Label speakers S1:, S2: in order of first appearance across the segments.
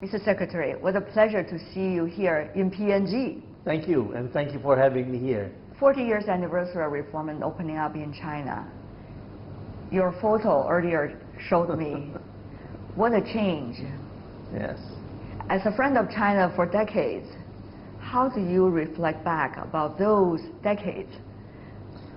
S1: Mr. Secretary, what a pleasure to see you here in PNG.
S2: Thank you, and thank you for having me here.
S1: 40 years anniversary of reform and opening up in China. Your photo earlier showed me what a change.
S2: Yes.
S1: As a friend of China for decades, how do you reflect back about those decades?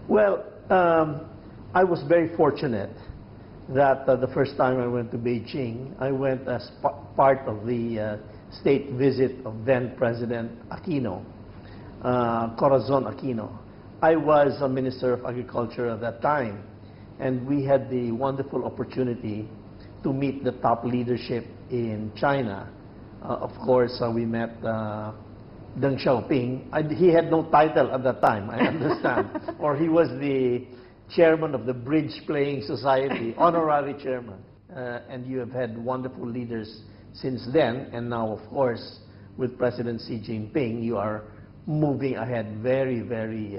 S2: Well, I was very fortunate that the first time I went to Beijing, I went as part of the state visit of then President Aquino, Corazon Aquino. I was a Minister of Agriculture at that time, and we had the wonderful opportunity to meet the top leadership in China. Of course, we met Deng Xiaoping. He had no title at that time, I understand, or he was the chairman of the Bridge Playing Society, honorary chairman. And you have had wonderful leaders since then, and now, of course, with President Xi Jinping, you are moving ahead very, very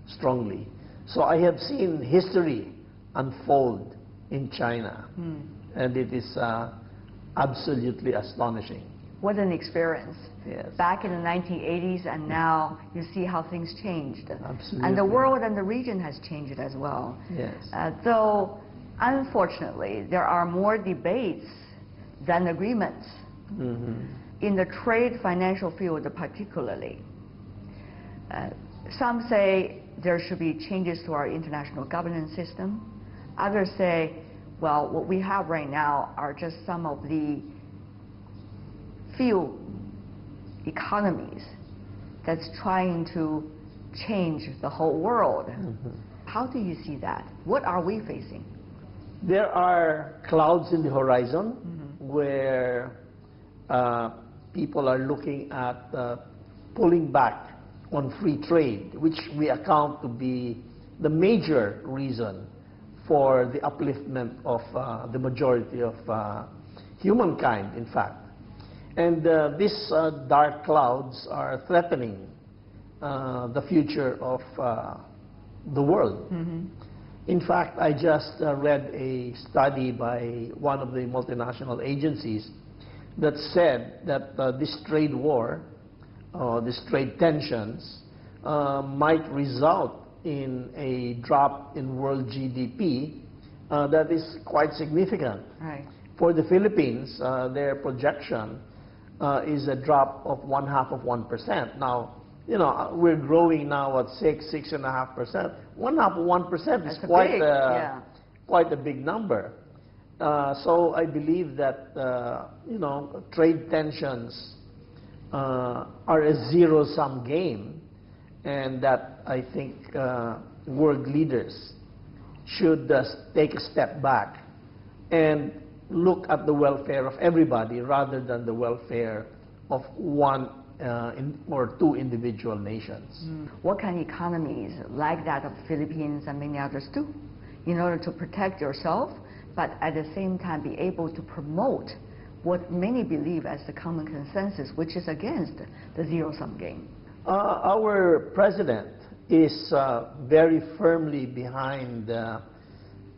S2: strongly. So I have seen history unfold in China, and it is absolutely astonishing.
S1: What an experience.
S2: Yes.
S1: Back in the 1980s, and now you see how things changed.
S2: Absolutely.
S1: And the world and the region has changed as well.
S2: Yes.
S1: Though, unfortunately, there are more debates than agreements in the trade financial field particularly. Some say there should be changes to our international governance system. Others say, well, what we have right now are just some of the few economies that's trying to change the whole world. How do you see that? What are we facing?
S2: There are clouds in the horizon where people are looking at pulling back on free trade, which we account to be the major reason for the upliftment of the majority of humankind, in fact. And these dark clouds are threatening the future of the world. In fact, I just read a study by one of the multinational agencies that said that this trade war, these trade tensions, might result in a drop in world GDP that is quite significant.
S1: Right.
S2: For the Philippines, their projection is a drop of 1/2%. Now, you know, we're growing now at 6.5%. 1/2% is quite a big number. So I believe that you know, trade tensions are a zero-sum game, and that I think world leaders should take a step back and look at the welfare of everybody rather than the welfare of one or two individual nations.
S1: What can economies like that of the Philippines and many others do in order to protect yourself, but at the same time be able to promote what many believe as the common consensus, which is against the zero-sum game?
S2: Our president is very firmly behind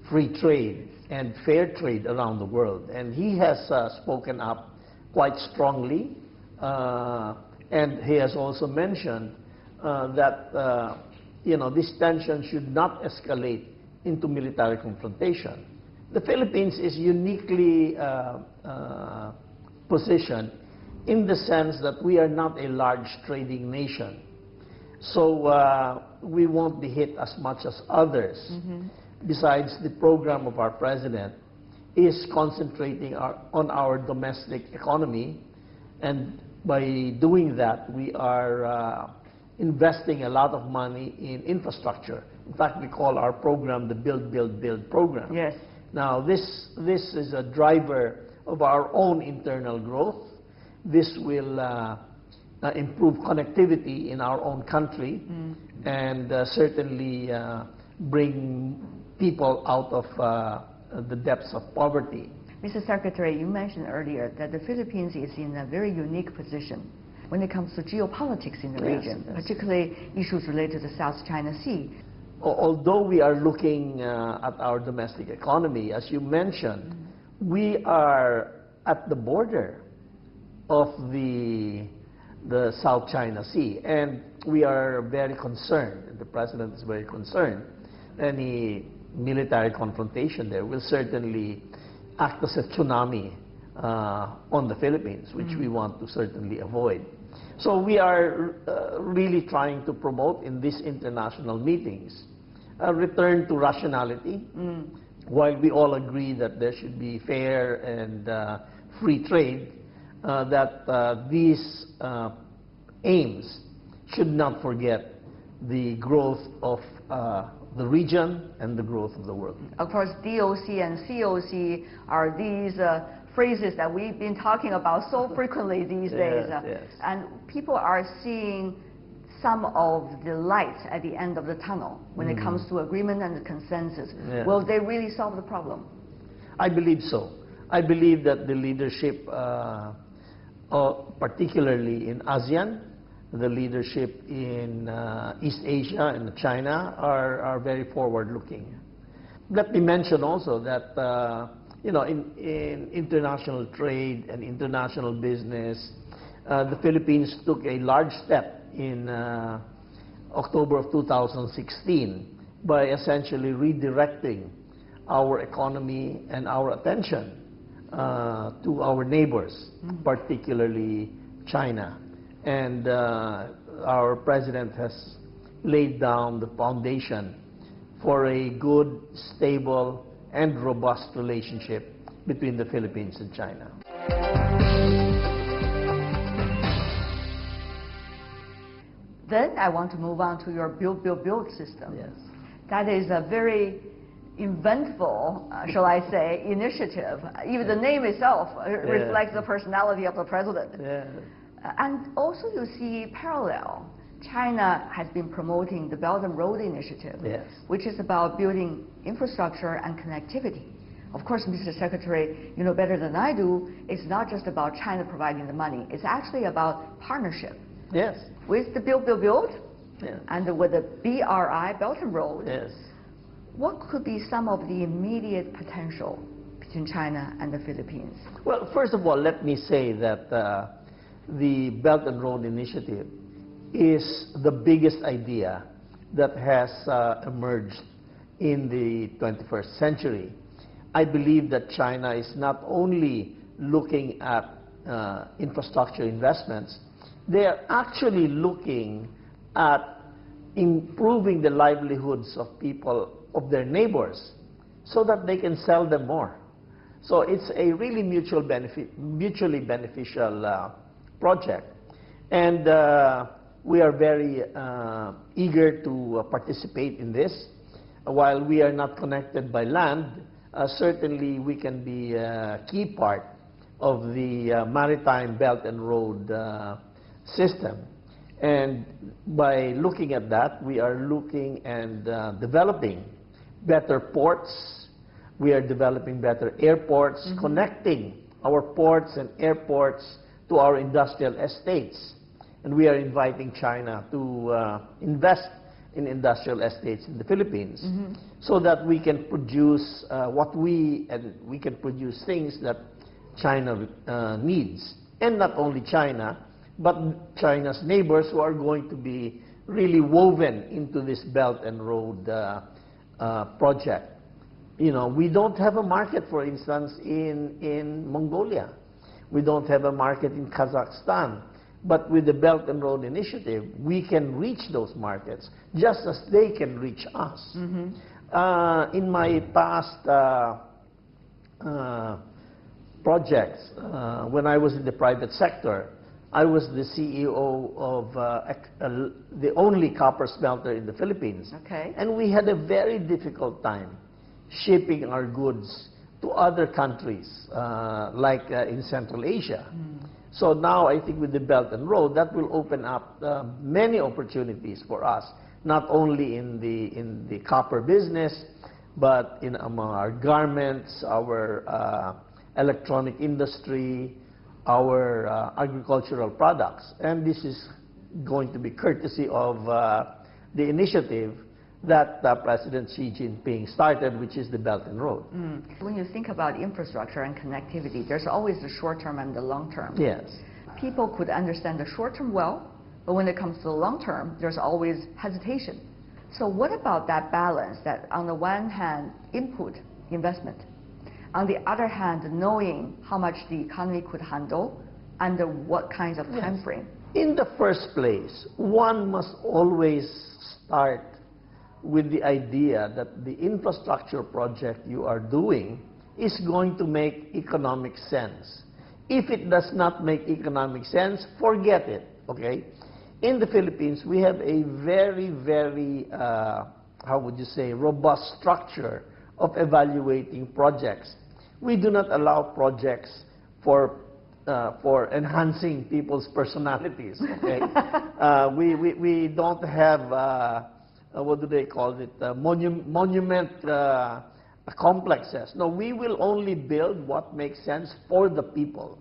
S2: free trade and fair trade around the world, and he has spoken up quite strongly, and he has also mentioned that you know, this tension should not escalate into military confrontation. The Philippines is uniquely positioned in the sense that we are not a large trading nation, so we won't be hit as much as others. Besides, the program of our president is concentrating on our domestic economy, and by doing that, we are investing a lot of money in infrastructure. In fact, we call our program the Build, Build, Build program.
S1: Yes.
S2: Now, this is a driver of our own internal growth. This will improve connectivity in our own country, and certainly bring people out of the depths of poverty.
S1: Mr. Secretary, you mentioned earlier that the Philippines is in a very unique position when it comes to geopolitics in the region, particularly issues related to the South China Sea.
S2: Although we are looking at our domestic economy, as you mentioned, we are at the border of the South China Sea. And we are very concerned, and the President is very concerned, any military confrontation there will certainly act as a tsunami on the Philippines, which we want to certainly avoid. So we are really trying to promote in these international meetings a return to rationality, while we all agree that there should be fair and free trade, that these aims should not forget the growth of the region and the growth of the world.
S1: Of course, DOC and COC are these phrases that we've been talking about so frequently these days.
S2: Yes.
S1: And people are seeing some of the light at the end of the tunnel when it comes to agreement and the consensus.
S2: Yeah.
S1: Will they really solve the problem?
S2: I believe so. I believe that the leadership, particularly in ASEAN, the leadership in East Asia and China are very forward-looking. Let me mention also that you know, in international trade and international business, the Philippines took a large step in October of 2016 by essentially redirecting our economy and our attention to our neighbors, particularly China. And our President has laid down the foundation for a good, stable, and robust relationship between the Philippines and China.
S1: Then I want to move on to your build system.
S2: Yes.
S1: That is a very inventful, shall I say, initiative. Even the name itself reflects the personality of the president.
S2: Yeah.
S1: And also you see parallel. China has been promoting the Belt and Road Initiative,
S2: Yes.
S1: which is about building infrastructure and connectivity. Of course, Mr. Secretary, you know better than I do, it's not just about China providing the money. It's actually about partnership.
S2: Yes.
S1: With the build,
S2: Yeah.
S1: and with the BRI, Belt and Road.
S2: Yes.
S1: What could be some of the immediate potential between China and the Philippines?
S2: Well, first of all, let me say that the Belt and Road Initiative is the biggest idea that has emerged in the 21st century. I believe that China is not only looking at infrastructure investments, they are actually looking at improving the livelihoods of people, of their neighbors, so that they can sell them more. So it's a really mutually beneficial project. And we are very eager to participate in this. While we are not connected by land, certainly we can be a key part of the maritime Belt and Road system. And by looking at that, we are looking and developing better ports. We are developing better airports, connecting our ports and airports to our industrial estates. And we are inviting China to invest in industrial estates in the Philippines, so that we can produce we can produce things that China needs. And not only China, but China's neighbors, who are going to be really woven into this Belt and Road project. You know, we don't have a market, for instance, in Mongolia. We don't have a market in Kazakhstan. But with the Belt and Road Initiative, we can reach those markets just as they can reach us. In my past projects, when I was in the private sector, I was the CEO of the only copper smelter in the Philippines.
S1: Okay.
S2: And we had a very difficult time shipping our goods to other countries, like in Central Asia. So now I think with the Belt and Road, that will open up many opportunities for us, not only in the copper business, but in among our garments, our electronic industry, our agricultural products. And this is going to be courtesy of the initiative that President Xi Jinping started, which is the Belt and Road.
S1: When you think about infrastructure and connectivity, there's always the short term and the long term.
S2: Yes.
S1: people could understand the short term well, but when it comes to the long term, there's always hesitation. So what about that balance, that on the one hand, input investment, on the other hand, knowing how much the economy could handle, under what kinds of time frame?
S2: In the first place, one must always start with the idea that the infrastructure project you are doing is going to make economic sense. If it does not make economic sense, forget it, okay? In the Philippines, we have a very, very, how would you say, robust structure of evaluating projects. We do not allow projects for enhancing people's personalities, okay? We don't have, what do they call it, monument complexes. No, we will only build what makes sense for the people.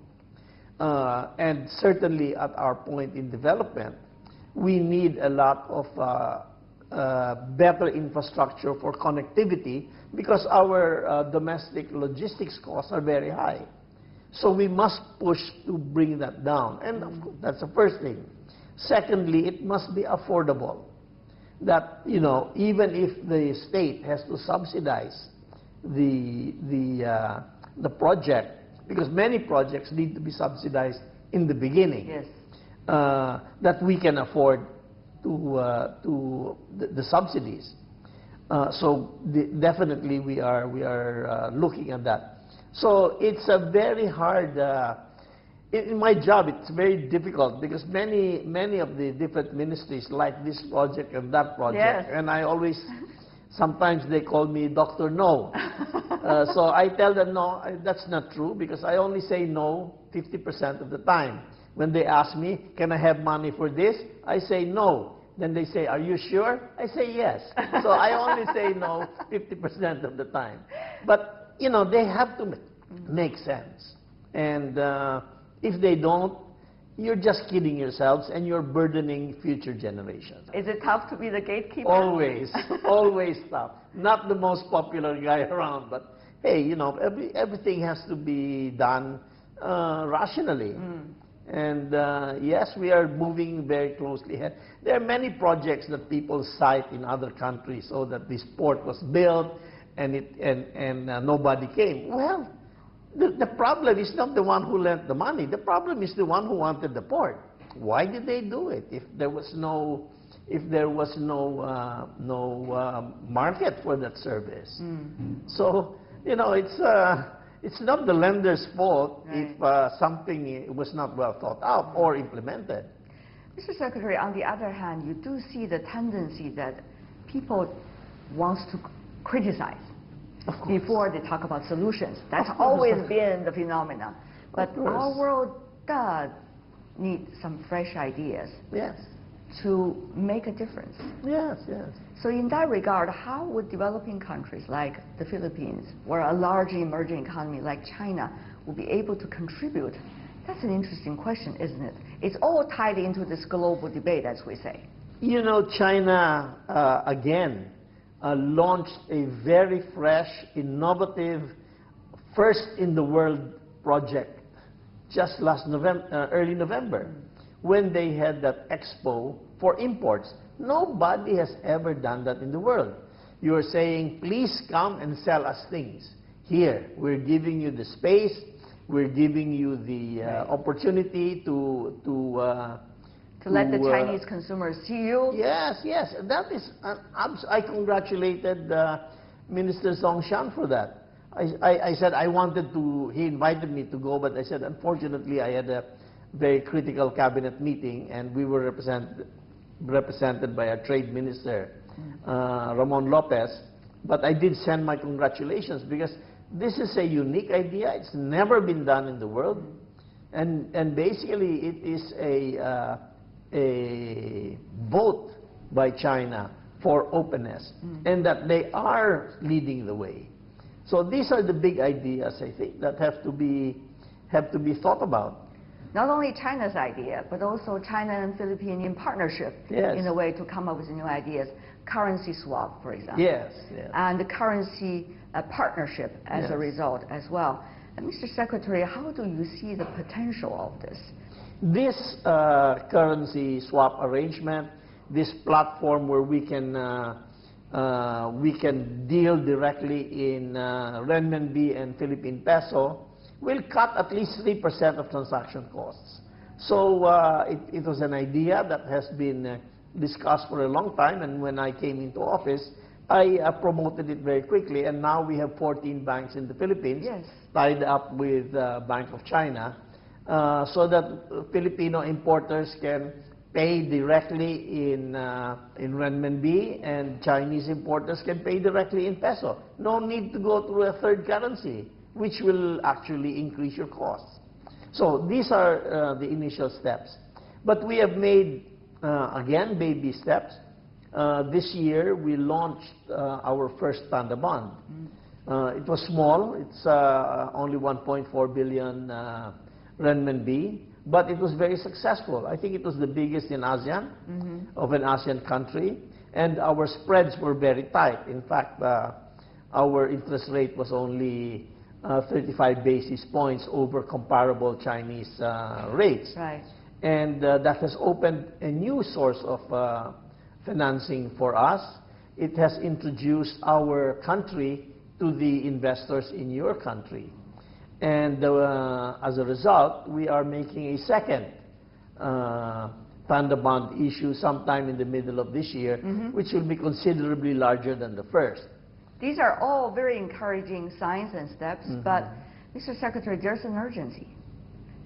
S2: And certainly at our point in development, we need a lot of better infrastructure for connectivity because our domestic logistics costs are very high. So we must push to bring that down. And of course, that's the first thing. Secondly, it must be affordable. That, you know, even if the state has to subsidize the project, because many projects need to be subsidized in the beginning.
S1: Yes.
S2: That we can afford to the subsidies. So definitely we are looking at that. So it's a very hard. In my job, it's very difficult because many of the different ministries like this project and that project,
S1: yes.
S2: and I always. Sometimes they call me Dr. No. So I tell them, no, that's not true, because I only say no 50% of the time. When they ask me, can I have money for this? I say no. Then they say, are you sure? I say yes. So I only say no 50% of the time. But, you know, they have to make sense. And if they don't, you're just kidding yourselves and you're burdening future generations.
S1: Is it tough to be the gatekeeper?
S2: Always, always tough. Not the most popular guy around, but hey, you know, everything has to be done rationally. And yes, we are moving very closely ahead. There are many projects that people cite in other countries, so that this port was built and nobody came. Well, the problem is not the one who lent the money. The problem is the one who wanted the port. Why did they do it if there was no market for that service? So, you know, it's not the lender's fault if something was not well thought out or implemented.
S1: Mr. Secretary, on the other hand, you do see the tendency that people want to criticize before they talk about solutions. That's always been the phenomenon. But our world does need some fresh ideas to make a difference.
S2: Yes, yes.
S1: So in that regard, how would developing countries like the Philippines or a large emerging economy like China will be able to contribute? That's an interesting question, isn't it? It's all tied into this global debate, as we say.
S2: You know, China, again, launched a very fresh, innovative, first-in-the-world project just last November, early November, when they had that expo for imports. Nobody has ever done that in the world. You are saying, please come and sell us things. Here, we're giving you the space, we're giving you the opportunity to
S1: let the Chinese consumers see you?
S2: Yes, yes. That is, I congratulated Minister Songshan for that. I said I wanted to, he invited me to go, but I said, unfortunately, I had a very critical cabinet meeting, and we were represented by our trade minister, Ramon Lopez. But I did send my congratulations, because this is a unique idea. It's never been done in the world. And basically, it is a vote by China for openness, and that they are leading the way. So these are the big ideas, I think, that have to be thought about.
S1: Not only China's idea, but also China and Philippines in partnership in a way to come up with new ideas. Currency swap, for example.
S2: Yes, yes.
S1: And the currency partnership as a result as well. And Mr. Secretary, how do you see the potential of this?
S2: This currency swap arrangement, this platform where we can deal directly in renminbi and Philippine peso, will cut at least 3% of transaction costs. So it was an idea that has been discussed for a long time, and when I came into office, I promoted it very quickly, and now we have 14 banks in the Philippines, yes, tied up with Bank of China, so that Filipino importers can pay directly in renminbi, and Chinese importers can pay directly in peso. No need to go through a third currency, which will actually increase your costs. So these are the initial steps. But we have made, again, baby steps. This year, we launched our first panda bond. It was small. It's only 1.4 billion renminbi, but it was very successful. I think it was the biggest in ASEAN, of an ASEAN country, and our spreads were very tight. In fact, our interest rate was only 35 basis points over comparable Chinese rates. Right. And that has opened a new source of financing for us. It has introduced our country to the investors in your country. And as a result, we are making a second panda bond issue sometime in the middle of this year, which will be considerably larger than the first.
S1: These are all very encouraging signs and steps, but Mr. Secretary, there's an urgency.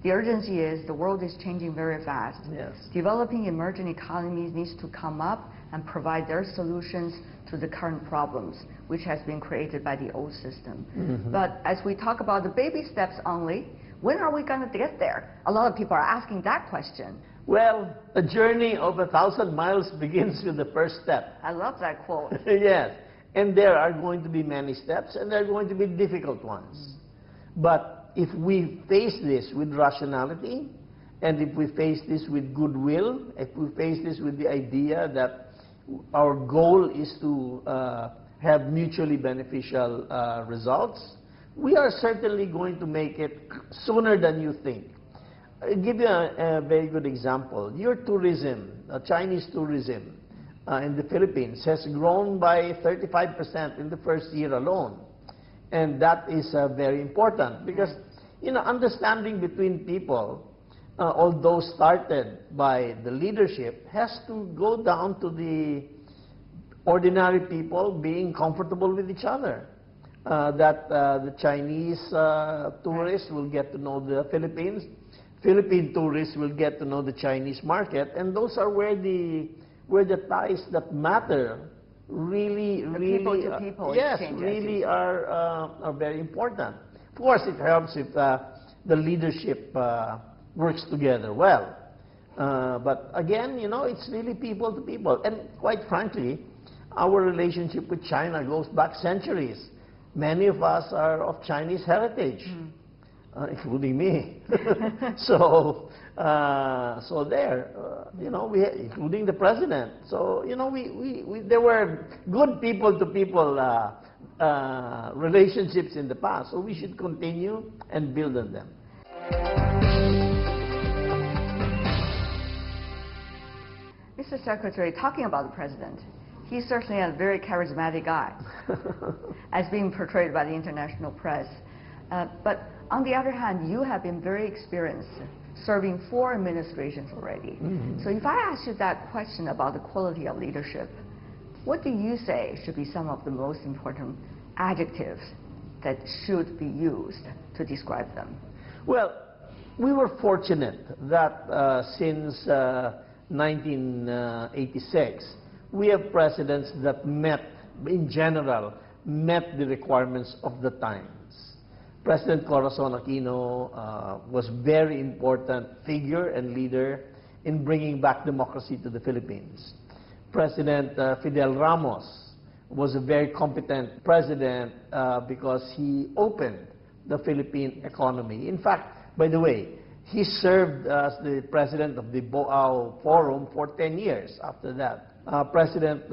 S1: The urgency is the world is changing very fast. Yes. Developing emerging economies needs to come up and provide their solutions to the current problems, which has been created by the old system. But as we talk about the baby steps only, when are we going to get there? A lot of people are asking that question.
S2: Well, a journey of 1,000 miles begins with the first step.
S1: I love that quote.
S2: Yes. And there are going to be many steps, and there are going to be difficult ones. But if we face this with rationality, and if we face this with goodwill, if we face this with the idea that our goal is to have mutually beneficial results, we are certainly going to make it sooner than you think. I'll give you a very good example. Your tourism, Chinese tourism, in the Philippines has grown by 35% in the first year alone. And that is very important because, you know, understanding between people, although started by the leadership, has to go down to the ordinary people being comfortable with each other. The Chinese tourists will get to know the Philippines, Philippine tourists will get to know the Chinese market, and those are where the ties that matter really,
S1: people to people
S2: yes,
S1: exchange,
S2: really are very important. Of course, it helps if the leadership works together well. But again, you know, it's really people to people. And quite frankly, our relationship with China goes back centuries. Many of us are of Chinese heritage, including me. So there, you know, including the president. So, you know, there were good people-to-people relationships in the past. So we should continue and build on them.
S1: Mr. Secretary, talking about the president, he's certainly a very charismatic guy, as being portrayed by the international press. But on the other hand, you have been very experienced serving 4 administrations already. So if I ask you that question about the quality of leadership, what do you say should be some of the most important adjectives that should be used to describe them?
S2: Well, we were fortunate that since 1986, we have presidents that in general, met the requirements of the times. President Corazon Aquino was a very important figure and leader in bringing back democracy to the Philippines. President Fidel Ramos was a very competent president because he opened the Philippine economy. In fact, by the way, he served as the president of the Boao Forum for 10 years after that. President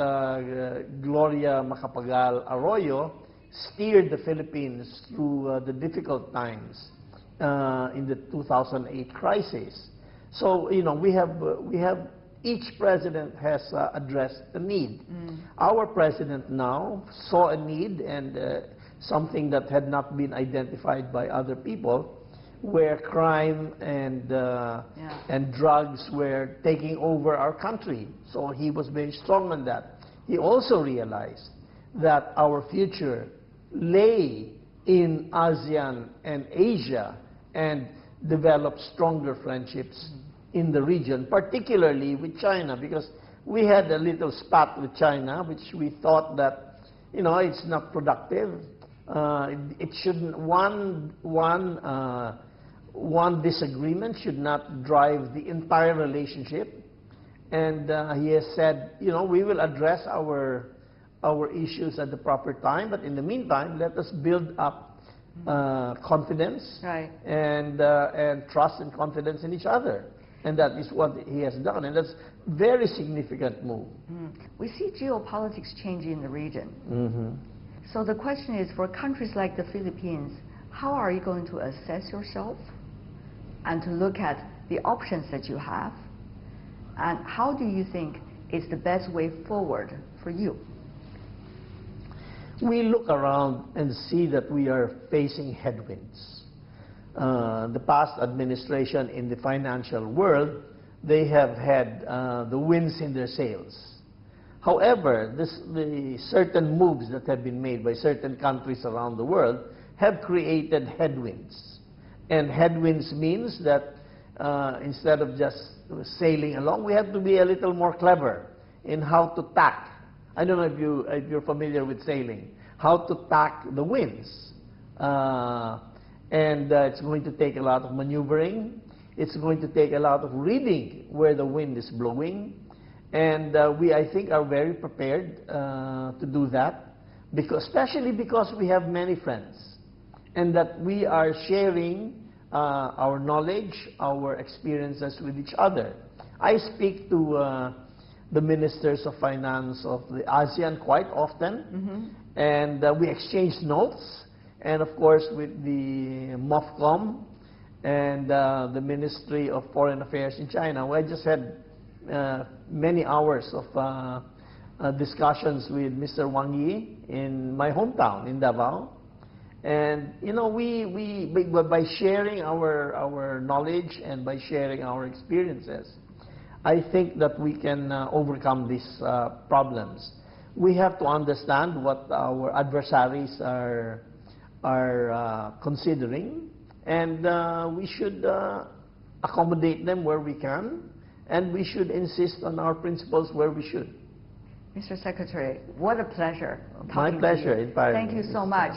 S2: Gloria Macapagal Arroyo steered the Philippines through the difficult times in the 2008 crisis. So, you know, we have each president has addressed the need. Our president now saw a need and something that had not been identified by other people, where crime and drugs were taking over our country. So he was very strong on that. He also realized that our future lay in ASEAN and Asia, and develop stronger friendships in the region, particularly with China, because we had a little spat with China, which we thought that, you know, it's not productive. It shouldn't, one disagreement should not drive the entire relationship. And he has said, you know, we will address our issues at the proper time, but in the meantime, let us build up confidence and trust and confidence in each other. And that is what he has done, and that's a very significant move.
S1: We see geopolitics changing in the region. So the question is, for countries like the Philippines, how are you going to assess yourself and to look at the options that you have? And how do you think is the best way forward for you?
S2: We look around and see that we are facing headwinds. The past administration in the financial world, they have had the winds in their sails. However, the certain moves that have been made by certain countries around the world have created headwinds. And headwinds means that instead of just sailing along, we have to be a little more clever in how to tack. I don't know if you're familiar with sailing, how to tack the winds. And it's going to take a lot of maneuvering. It's going to take a lot of reading where the wind is blowing. And we, I think, are very prepared to do that, especially because we have many friends, and that we are sharing our knowledge, our experiences with each other. I speak to the ministers of finance of the ASEAN quite often, and we exchange notes. And of course, with the MOFCOM and the Ministry of Foreign Affairs in China, I just had many hours of discussions with Mr. Wang Yi in my hometown in Davao. And you know, by sharing our knowledge and by sharing our experiences, I think that we can overcome these problems. We have to understand what our adversaries are considering, and we should accommodate them where we can, and we should insist on our principles where we should.
S1: Mr. Secretary, what a pleasure talking
S2: My pleasure,
S1: to you.
S2: entirely.
S1: Thank you so much.